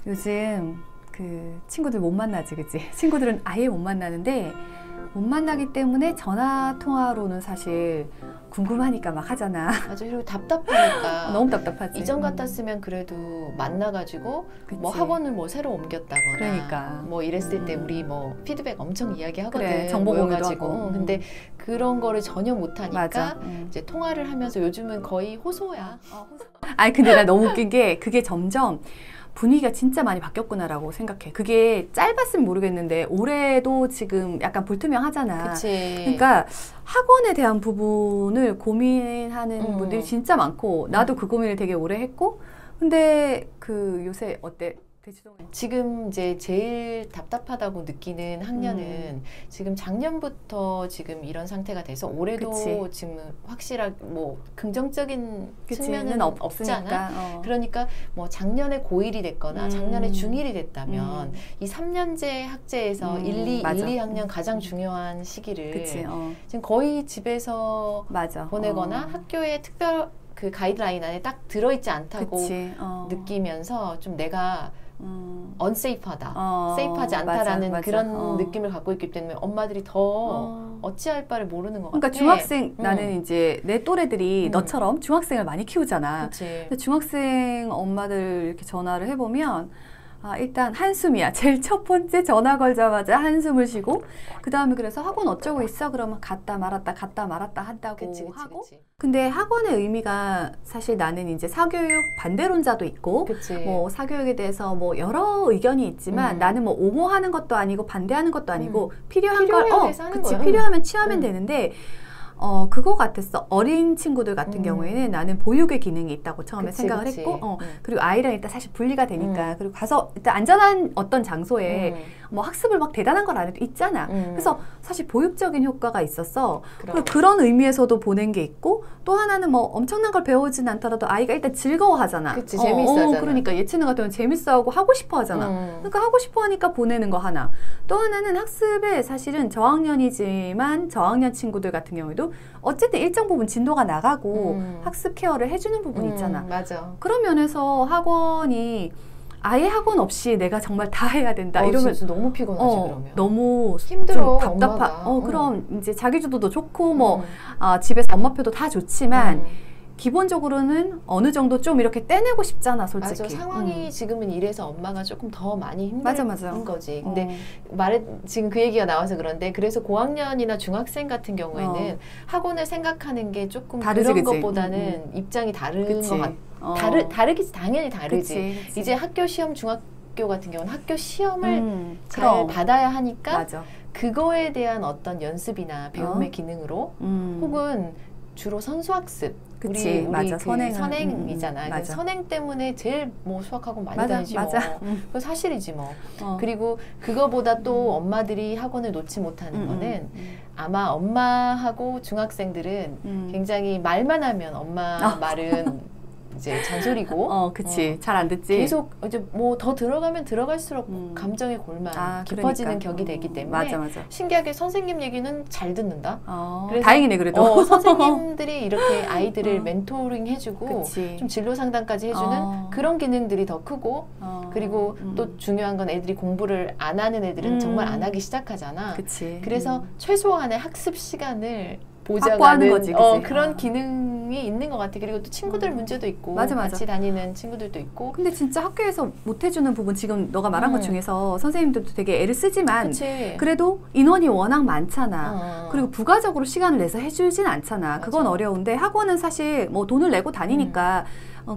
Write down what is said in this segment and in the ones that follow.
요즘 그 친구들 못 만나지, 그치? 친구들은 아예 못 만나는데 못 만나기 때문에 전화 통화로는 사실 궁금하니까 막 하잖아. 맞아. 그리고 답답하니까. 너무 답답하지. 이전 같았으면 그래도 만나가지고 그치. 뭐 학원을 뭐 새로 옮겼다거나 그러니까. 뭐 이랬을 때 우리 뭐 피드백 엄청 이야기하거든. 그래, 정보 공유도 모여가지고. 하고. 근데 그런 거를 전혀 못하니까 맞아. 이제 통화를 하면서 요즘은 거의 호소야. 아니 근데 나 너무 웃긴 게 그게 점점 분위기가 진짜 많이 바뀌었구나라고 생각해. 그게 짧았으면 모르겠는데 올해도 지금 약간 불투명하잖아. 그치. 그러니까 학원에 대한 부분을 고민하는 분들이 진짜 많고 나도 그 고민을 되게 오래 했고 근데 그 요새 어때? 지금 이제 제일 답답하다고 느끼는 학년은 지금 작년부터 지금 이런 상태가 돼서 올해도 그치. 지금 확실하게 뭐 긍정적인 그치. 측면은 없잖아. 그러니까 뭐 작년에 고1이 됐거나 작년에 중1이 됐다면 이 3년제 학제에서 1, 2학년 가장 중요한 시기를 그치. 지금 거의 집에서 맞아. 보내거나 학교에 특별 그 가이드라인 안에 딱 들어있지 않다고 느끼면서 좀 내가 unsafe하다, 세이프하지 않다라는 맞아. 그런 느낌을 갖고 있기 때문에 엄마들이 더 어찌할 바를 모르는 것 그러니까 같아. 중학생 나는 이제 내 또래들이 너처럼 중학생을 많이 키우잖아. 그치. 근데 중학생 엄마들 이렇게 전화를 해보면 일단 한숨이야. 제일 첫 번째 전화 걸자마자 한숨을 쉬고 그 다음에 그래서 학원 어쩌고 있어? 그러면 갔다 말았다 한다고 하고 근데 학원의 의미가 사실 나는 이제 사교육 반대론자도 있고 뭐 사교육에 대해서 뭐 여러 의견이 있지만 나는 뭐 옹호하는 것도 아니고 반대하는 것도 아니고 필요한 걸 필요하면 취하면 되는데 그거 같았어. 어린 친구들 같은 경우에는 나는 보육의 기능이 있다고 처음에 생각을 했고, 그리고 아이랑 일단 사실 분리가 되니까, 그리고 가서 일단 안전한 어떤 장소에 뭐 학습을 막 대단한 걸 안 해도 있잖아. 그래서 사실 보육적인 효과가 있었어. 그리고 그런 의미에서도 보낸 게 있고, 또 하나는 뭐 엄청난 걸 배우진 않더라도 아이가 일단 즐거워하잖아. 그치, 재밌어하잖아. 그러니까 예체능 같은 경우는 재밌어하고 하고 싶어 하잖아. 그러니까 하고 싶어 하니까 보내는 거 하나. 또 하나는 학습에 사실은 저학년이지만 저학년 친구들 같은 경우에도 어쨌든 일정 부분 진도가 나가고 학습 케어를 해주는 부분이 있잖아. 맞아. 그런 면에서 학원이 아예 학원 없이 내가 정말 다 해야 된다 이러면 너무 피곤하지 그러면. 너무 힘들어. 답답하. 그럼 이제 자기주도도 좋고 뭐 집에서 엄마표도 다 좋지만 기본적으로는 어느 정도 좀 이렇게 떼내고 싶잖아, 솔직히. 맞아. 상황이 지금은 이래서 엄마가 조금 더 많이 힘든 거지. 근데 지금 그 얘기가 나와서 그런데 그래서 고학년이나 중학생 같은 경우에는 학원을 생각하는 게 조금 다르지, 그런 것보다는 입장이 다른 것 같아. 다르겠지. 당연히 다르지. 그치. 이제 학교 시험 중학교 같은 경우는 학교 시험을 잘 받아야 하니까 그거에 대한 어떤 연습이나 배움의 기능으로 혹은 주로 선수학습 그치, 우리 그 선행이잖아. 그래서 선행 때문에 제일 뭐 수학학원 많이 다니지 뭐. 그거 사실이지 뭐. 그리고 그거보다 또 엄마들이 학원을 놓지 못하는 거는 아마 엄마하고 중학생들은 굉장히 말만 하면 엄마 말은 이제 잔소리고 그치. 잘 안 듣지. 계속 이제 뭐 더 들어가면 들어갈수록 감정의 골만 깊어지는 격이 되기 때문에 신기하게 선생님 얘기는 잘 듣는다. 그래서 다행이네 그래도. 선생님들이 이렇게 아이들을 멘토링 해주고 좀 진로 상담까지 해주는 그런 기능들이 더 크고 그리고 또 중요한 건 애들이 공부를 안 하는 애들은 정말 안 하기 시작하잖아. 그래서 최소한의 학습 시간을 보장하는 거지, 그런 기능이 있는 것 같아. 그리고 또 친구들 문제도 있고 같이 다니는 친구들도 있고. 근데 진짜 학교에서 못 해주는 부분 지금 너가 말한 것 중에서 선생님들도 되게 애를 쓰지만 그래도 인원이 워낙 많잖아. 그리고 부가적으로 시간을 내서 해주진 않잖아. 그건 어려운데 학원은 사실 뭐 돈을 내고 다니니까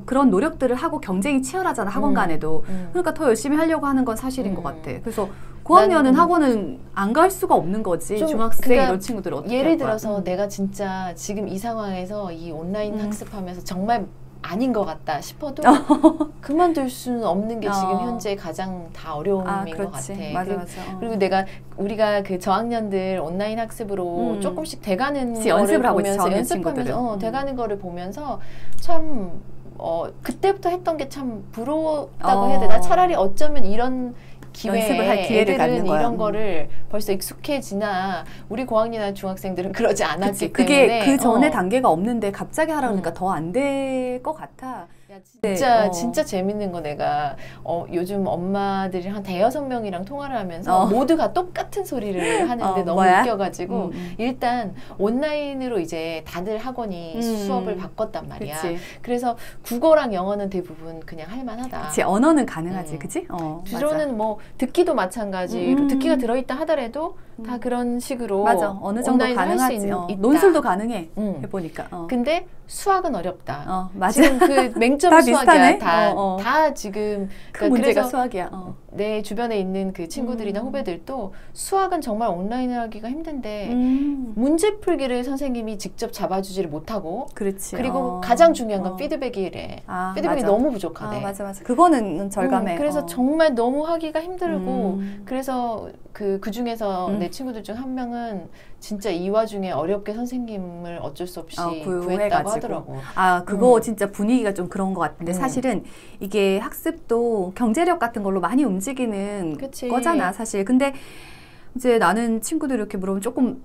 그런 노력들을 하고 경쟁이 치열하잖아. 학원 간에도. 그러니까 더 열심히 하려고 하는 건 사실인 것 같아. 그래서 고학년은 학원은 안 갈 수가 없는 거지. 중학생 그러니까 이런 친구들 어떻게 예를 들어서 내가 진짜 지금 이 상황에서 이 온라인 학습하면서 정말 아닌 것 같다 싶어도 그만둘 수는 없는 게 지금 현재 가장 다 어려움인 것 같아. 그리고 우리가 그 저학년들 온라인 학습으로 조금씩 돼가는 연습을 하고 보면서 연습하면서 돼가는 거를 보면서 참 그때부터 했던 게 참 부러웠다고 해야 되나? 차라리 어쩌면 이런 연습을 할 기회를 갖는 거야. 이런 거를 벌써 익숙해지나 우리 고학년이나 중학생들은 그러지 않았기 그게 때문에 그 전에 단계가 없는데 갑자기 하라 그러니까 더 안 될 것 같아. 야, 진짜 진짜 재밌는 거 내가 요즘 엄마들이 한 대여섯 명이랑 통화를 하면서 모두가 똑같은 소리를 하는데 너무 웃겨가지고 일단 온라인으로 이제 다들 학원이 수업을 바꿨단 말이야. 그치. 그래서 국어랑 영어는 대부분 그냥 할만하다. 그치, 언어는 가능하지, 그치? 주로는 뭐 듣기도 마찬가지로 듣기가 들어있다 하더라도 다 그런 식으로 맞아. 어느 정도 가능하지. 논술도 가능해. 해보니까. 근데 수학은 어렵다. 맞아. 지금 그 맹점 수학이야. 다 지금 그 문제가 수학이야. 내 주변에 있는 그 친구들이나 후배들도 수학은 정말 온라인을 하기가 힘든데 문제 풀기를 선생님이 직접 잡아주지를 못하고 그렇지. 그리고 가장 중요한 건 피드백이래. 피드백이 맞아. 너무 부족하대. 맞아. 그거는 절감해. 그래서 정말 너무 하기가 힘들고 그래서 그 중에서 내 친구들 중 한 명은 진짜 이 와중에 어렵게 선생님을 어쩔 수 없이 구했다고 하더라고. 그거 진짜 분위기가 좀 그런 것 같은데 사실은 이게 학습도 경제력 같은 걸로 많이 움직이는 거잖아, 사실. 근데 이제 나는 친구들 이렇게 물어보면 조금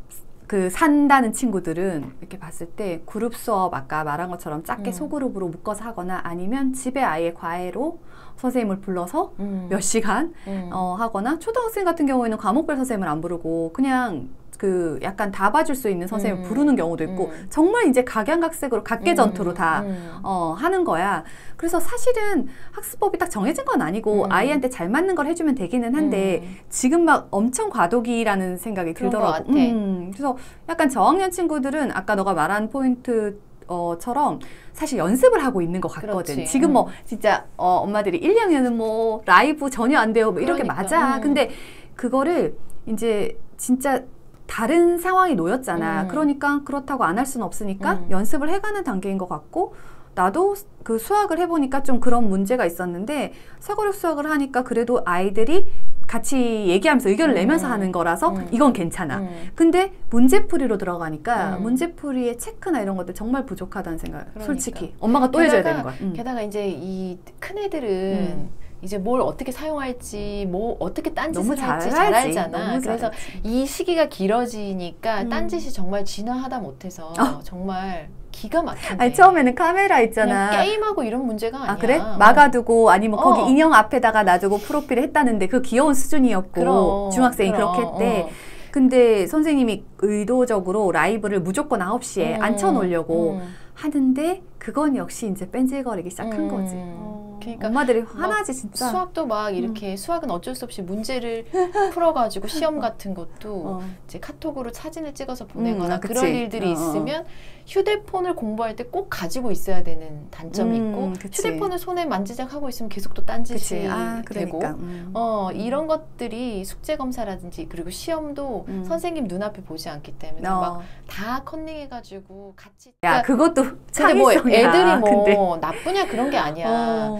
산다는 친구들은 이렇게 봤을 때 그룹 수업 아까 말한 것처럼 작게 소그룹으로 묶어서 하거나 아니면 집에 아예 과외로 선생님을 불러서 몇 시간 하거나 초등학생 같은 경우에는 과목별 선생님을 안 부르고 그냥 약간 다 봐줄 수 있는 선생님을 부르는 경우도 있고 정말 이제 각양각색으로 각계전투로 다 하는 거야. 그래서 사실은 학습법이 딱 정해진 건 아니고 아이한테 잘 맞는 걸 해주면 되기는 한데 지금 막 엄청 과도기라는 생각이 들더라고. 그래서 약간 저학년 친구들은 아까 너가 말한 포인트 처럼 사실 연습을 하고 있는 것 같거든. 그렇지. 지금 뭐 진짜 엄마들이 1, 2학년은 뭐 라이브 전혀 안 돼요. 뭐 이렇게 맞아. 근데 그거를 이제 진짜 다른 상황이 놓였잖아. 그러니까 그렇다고 안 할 수는 없으니까 연습을 해가는 단계인 것 같고 나도 그 수학을 해보니까 좀 그런 문제가 있었는데 사고력 수학을 하니까 그래도 아이들이 같이 얘기하면서 의견을 내면서 하는 거라서 이건 괜찮아. 근데 문제풀이로 들어가니까 문제풀이의 체크나 이런 것들 정말 부족하다는 생각. 솔직히 엄마가 또 해줘야 되는 거야. 게다가 이제 이 큰 애들은 이제 뭘 어떻게 사용할지, 뭐 어떻게 딴짓을 할지 잘 알잖아. 그래서 이 시기가 길어지니까 딴짓이 정말 진화하다 못해서 정말 기가 막히네. 아니, 처음에는 카메라 있잖아. 게임하고 이런 문제가 아니야. 그래? 막아두고 아니면 거기 인형 앞에다가 놔두고 프로필을 했다는데 그 귀여운 수준이었고 중학생이 그렇게 했대. 근데 선생님이 의도적으로 라이브를 무조건 9시에 앉혀놓으려고 하는데 그건 역시 이제 뺀질거리기 시작한 거지. 그러니까 엄마들이 화나지 진짜. 수학도 막 이렇게 수학은 어쩔 수 없이 문제를 풀어가지고 시험 같은 것도 이제 카톡으로 사진을 찍어서 보내거나 그런 일들이 있으면 휴대폰을 공부할 때 꼭 가지고 있어야 되는 단점이 있고 휴대폰을 손에 만지작하고 있으면 계속 또 딴짓이 되고 이런 것들이 숙제 검사라든지 그리고 시험도 선생님 눈앞에 보지 않기 때문에 막 다 컨닝해가지고 같이 그것도 근데 뭐 애들이 뭐 나쁘냐 그런 게 아니야.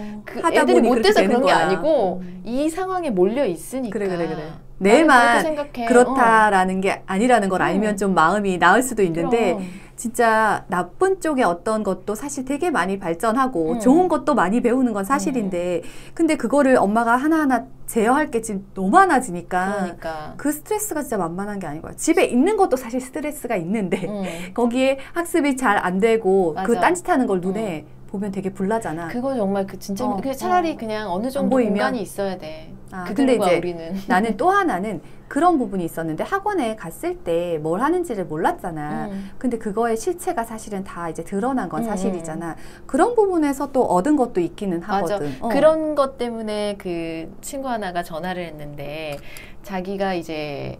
애들이 못돼서 그런 게 아니고 이 상황에 몰려 있으니까. 그래. 내만 그렇다라는 게 아니라는 걸 알면 좀 마음이 나을 수도 있는데 진짜 나쁜 쪽에 어떤 것도 사실 되게 많이 발전하고 좋은 것도 많이 배우는 건 사실인데 근데 그거를 엄마가 하나하나 제어할 게 지금 너무 많아지니까 그 스트레스가 진짜 만만한 게 아니고요. 집에 있는 것도 사실 스트레스가 있는데 거기에 학습이 잘 안 되고 그 딴짓하는 걸 눈에 보면 되게 불나잖아. 그거 정말 진짜 차라리 그냥 어느 정도 공간이 있어야 돼. 근데 이제 우리는. 나는 또 하나는 그런 부분이 있었는데 학원에 갔을 때 뭘 하는지를 몰랐잖아. 근데 그거의 실체가 사실은 다 이제 드러난 건 사실이잖아. 그런 부분에서 또 얻은 것도 있기는 하거든. 그런 것 때문에 그 친구 하나가 전화를 했는데 자기가 이제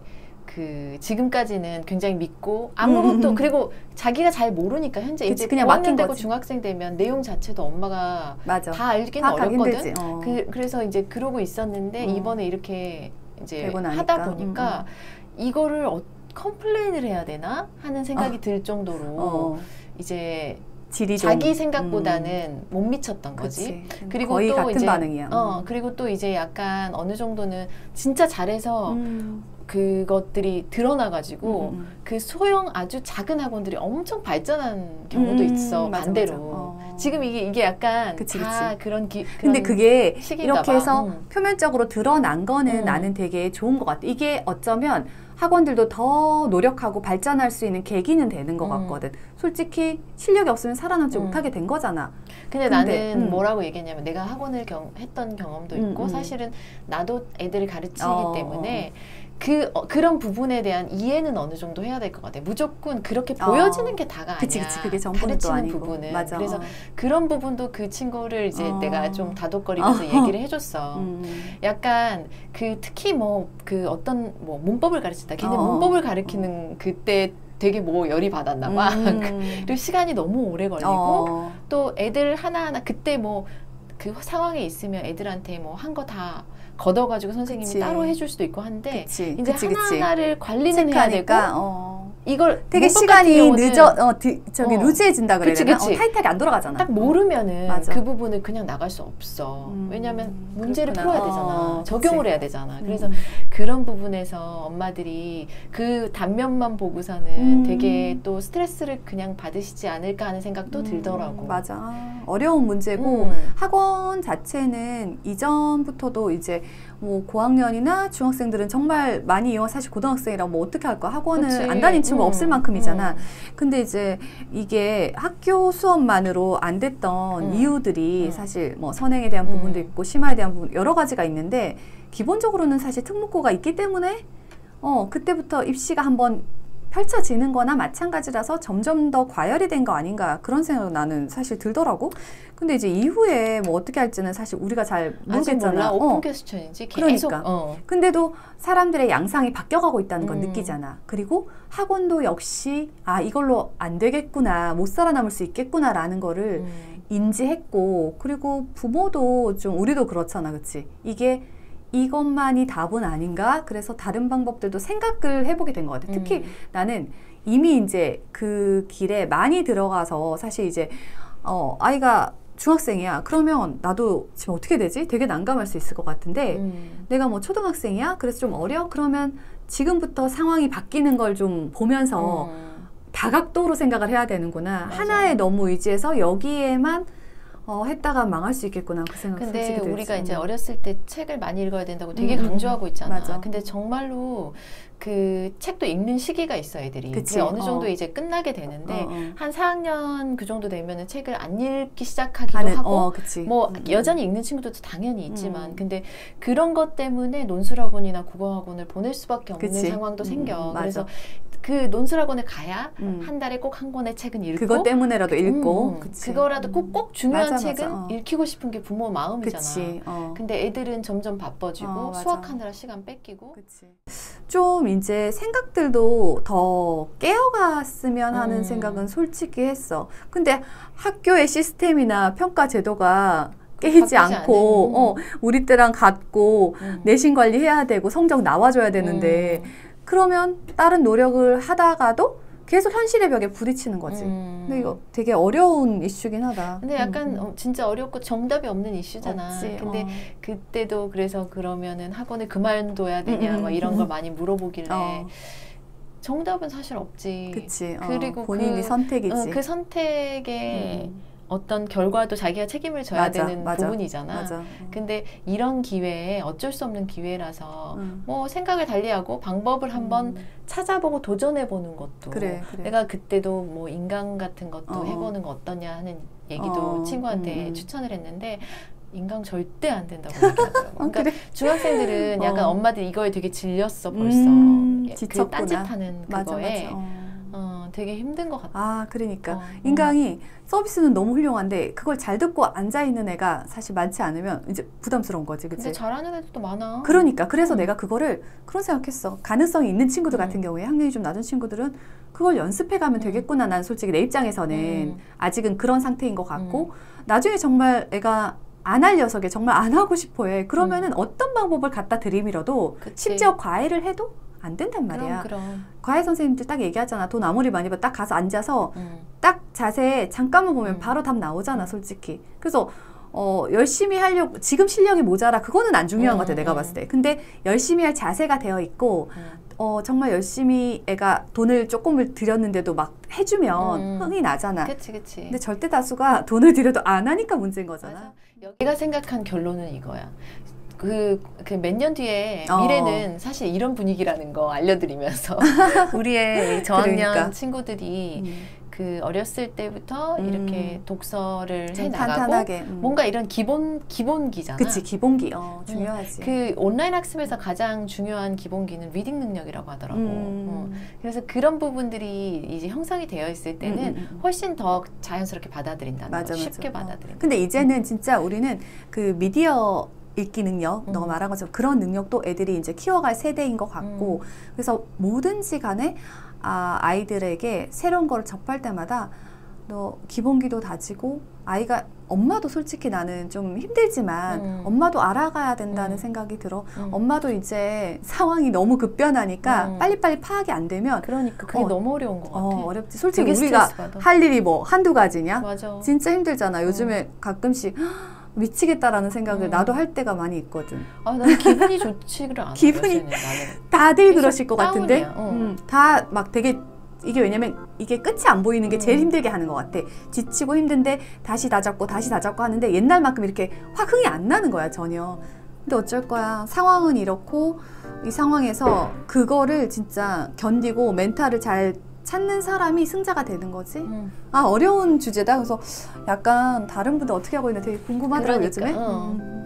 지금까지는 굉장히 믿고 아무것도 그리고 자기가 잘 모르니까 현재 이제 그냥 5학년 되고 중학생 되면 내용 자체도 엄마가 다 알기는 어렵거든. 그래서 이제 그러고 있었는데 이번에 이렇게 이제 하다 보니까 이거를 컴플레인을 해야 되나 하는 생각이 들 정도로 이제 자기 생각보다는 못 미쳤던 거지. 그리고 거의 또 같은 이제 반응이야. 그리고 또 이제 약간 어느 정도는 진짜 잘해서 그것들이 드러나가지고 그 소형 아주 작은 학원들이 엄청 발전한 경우도 있어. 반대로. 지금 이게 약간 다 그런 근데 그게 이렇게 봐. 해서 표면적으로 드러난 거는 나는 되게 좋은 것 같아. 이게 어쩌면 학원들도 더 노력하고 발전할 수 있는 계기는 되는 것 같거든. 솔직히 실력이 없으면 살아남지 못하게 된 거잖아. 근데 나는 뭐라고 얘기했냐면 내가 학원을 했던 경험도 있고 사실은 나도 애들을 가르치기 때문에 그런 부분에 대한 이해는 어느 정도 해야 될 것 같아. 무조건 그렇게 보여지는 게 다가 아니야. 그치, 그게 전부는 가르치는 아니고. 부분은. 맞아. 그래서 그런 부분도 그 친구를 이제 내가 좀 다독거리면서 얘기를 해줬어. 약간 특히 어떤 문법을 가르친다. 걔네 문법을 가르치는 그때 되게 열이 받았나 봐. 그리고 시간이 너무 오래 걸리고 또 애들 하나하나 그때 그 상황에 있으면 애들한테 한 거 다 걷어가지고 선생님이 따로 해줄 수도 있고 한데 이제 하나하나를 관리는 해야 되고 이걸 되게 시간이 루즈해진다 그래야 되나? 타이트하게 안 돌아가잖아. 딱 모르면은 그 부분을 그냥 나갈 수 없어. 왜냐면 문제를 풀어야 되잖아. 적용을 해야 되잖아. 그래서 그런 부분에서 엄마들이 그 단면만 보고서는 되게 또 스트레스를 그냥 받으시지 않을까 하는 생각도 들더라고. 맞아. 어려운 문제고 학원 자체는 이전부터도 이제 고학년이나 중학생들은 정말 많이 이용, 사실 고등학생이랑 어떻게 할 거야? 학원을 안 다닌 친구가 없을 만큼이잖아. 근데 이제 이게 학교 수업만으로 안 됐던 이유들이 사실 선행에 대한 부분도 있고 심화에 대한 부분 여러 가지가 있는데 기본적으로는 사실 특목고가 있기 때문에 그때부터 입시가 한번 펼쳐지는 거나 마찬가지라서 점점 더 과열이 된 거 아닌가 그런 생각이 나는 사실 들더라고. 근데 이제 이후에 어떻게 할지는 사실 우리가 잘 모르겠잖아. 아직 몰라. 오픈 퀘스천인지 계속. 그러니까. 근데도 사람들의 양상이 바뀌어가고 있다는 건 느끼잖아. 그리고 학원도 역시 이걸로 안 되겠구나, 못 살아남을 수 있겠구나라는 거를 인지했고, 그리고 부모도 좀 우리도 그렇잖아, 그치? 이것만이 답은 아닌가? 그래서 다른 방법들도 생각을 해보게 된 것 같아. 특히 나는 이미 이제 그 길에 많이 들어가서 사실 이제 아이가 중학생이야. 그러면 나도 지금 어떻게 되지? 되게 난감할 수 있을 것 같은데 내가 초등학생이야? 그래서 좀 어려? 그러면 지금부터 상황이 바뀌는 걸 좀 보면서 다각도로 생각을 해야 되는구나. 맞아. 하나에 너무 의지해서 여기에만 했다가 망할 수 있겠구나 그 생각. 근데 우리가 이제 어렸을 때 책을 많이 읽어야 된다고 되게 강조하고 있잖아. 맞아. 근데 정말로 그 책도 읽는 시기가 있어 애들이. 그치. 어느 정도 이제 끝나게 되는데 한 4학년 그 정도 되면은 책을 안 읽기 시작하기도 하고 여전히 읽는 친구들도 당연히 있지만 근데 그런 것 때문에 논술학원이나 국어학원을 보낼 수밖에 없는 상황도 생겨. 그래서 그 논술학원에 가야 한 달에 꼭 한 권의 책은 읽고 그것 때문에라도 읽고 그거라도 꼭 중요한 책은 읽히고 싶은 게 부모 마음이잖아. 근데 애들은 점점 바빠지고 수학하느라 시간 뺏기고. 좀 이제 생각들도 더 깨어갔으면 하는 생각은 솔직히 했어. 근데 학교의 시스템이나 평가 제도가 깨이지 않고 우리 때랑 같고 내신 관리해야 되고 성적 나와줘야 되는데 그러면 다른 노력을 하다가도 계속 현실의 벽에 부딪히는 거지. 근데 이거 되게 어려운 이슈긴 하다. 근데 약간 진짜 어렵고 정답이 없는 이슈잖아. 없지, 근데 그때도 그래서 그러면은 학원을 그만둬야 되냐 막 이런 걸 많이 물어보길래 정답은 사실 없지. 그치. 그리고 본인이 선택이지. 그 선택에 어떤 결과도 자기가 책임을 져야 되는 부분이잖아. 근데 이런 기회에 어쩔 수 없는 기회라서 생각을 달리하고 방법을 한번 찾아보고 도전해보는 것도 그래. 내가 그때도 인강 같은 것도 해보는 거 어떠냐 하는 얘기도 친구한테 추천을 했는데 인강 절대 안 된다고 얘기하더라고. 그러니까 중학생들은 약간 엄마들 이거에 되게 질렸어 벌써. 그 딴짓하는 그거에. 되게 힘든 것 같아. 그러니까 인강이 서비스는 너무 훌륭한데 그걸 잘 듣고 앉아있는 애가 사실 많지 않으면 이제 부담스러운 거지. 그치? 근데 잘하는 애들도 많아. 그러니까 그래서 내가 그거를 그런 생각했어. 가능성이 있는 친구들 같은 경우에 학년이 좀 낮은 친구들은 그걸 연습해가면 되겠구나. 난 솔직히 내 입장에서는 아직은 그런 상태인 것 같고 나중에 정말 애가 안 할 녀석에 정말 안 하고 싶어해. 그러면은 어떤 방법을 갖다 들이밀어도 심지어 과외를 해도 안 된단 말이야. 그럼. 과외 선생님들 딱 얘기하잖아. 돈 아무리 많이 받아 딱 가서 앉아서 딱 자세 잠깐만 보면 바로 답 나오잖아, 솔직히. 그래서 열심히 하려고 지금 실력이 모자라 그거는 안 중요한 것 같아, 내가 봤을 때. 근데 열심히 할 자세가 되어 있고 정말 열심히 애가 돈을 조금을 들였는데도 막 해주면 흥이 나잖아. 그치. 근데 절대 다수가 돈을 들여도 안 하니까 문제인 거잖아. 내가 생각한 결론은 이거야. 그 몇 년 뒤에 미래는 사실 이런 분위기라는 거 알려드리면서 우리의 저학년 그러니까. 친구들이 그 어렸을 때부터 이렇게 독서를 해 나가고 탄탄하게, 뭔가 이런 기본기잖아. 그치, 기본기. 중요하지. 그 온라인 학습에서 가장 중요한 기본기는 리딩 능력이라고 하더라고. 그래서 그런 부분들이 이제 형성이 되어 있을 때는 훨씬 더 자연스럽게 받아들인다는 맞아, 거, 쉽게 맞아. 받아들인다. 근데 이제는 진짜 우리는 그 미디어 읽기 능력, 너가 말한 것처럼 그런 능력도 애들이 이제 키워갈 세대인 것 같고, 그래서 뭐든지 간에 아이들에게 새로운 거를 접할 때마다 너 기본기도 다지고, 아이가 엄마도 솔직히 나는 좀 힘들지만 엄마도 알아가야 된다는 생각이 들어. 엄마도 이제 상황이 너무 급변하니까 빨리빨리 파악이 안 되면 그러니까 그게 너무 어려운 것 같아. 어렵지. 솔직히 우리가 할 일이 뭐 한두 가지냐? 맞아. 진짜 힘들잖아. 요즘에 가끔씩 미치겠다라는 생각을 나도 할 때가 많이 있거든. 나는 기분이 좋지를 않아. 기분이 나는. 다들 그러실 것 같은데 다운이야. 다 막 되게 이게 왜냐면 이게 끝이 안 보이는 게 제일 힘들게 하는 것 같아. 지치고 힘든데 다시 다잡고 다시 다잡고 하는데 옛날만큼 이렇게 확 흥이 안 나는 거야 전혀. 근데 어쩔 거야. 상황은 이렇고 이 상황에서 그거를 진짜 견디고 멘탈을 잘 찾는 사람이 승자가 되는 거지. 어려운 주제다. 그래서 약간 다른 분들 어떻게 하고 있나 되게 궁금하더라고요, 그러니까, 요즘에.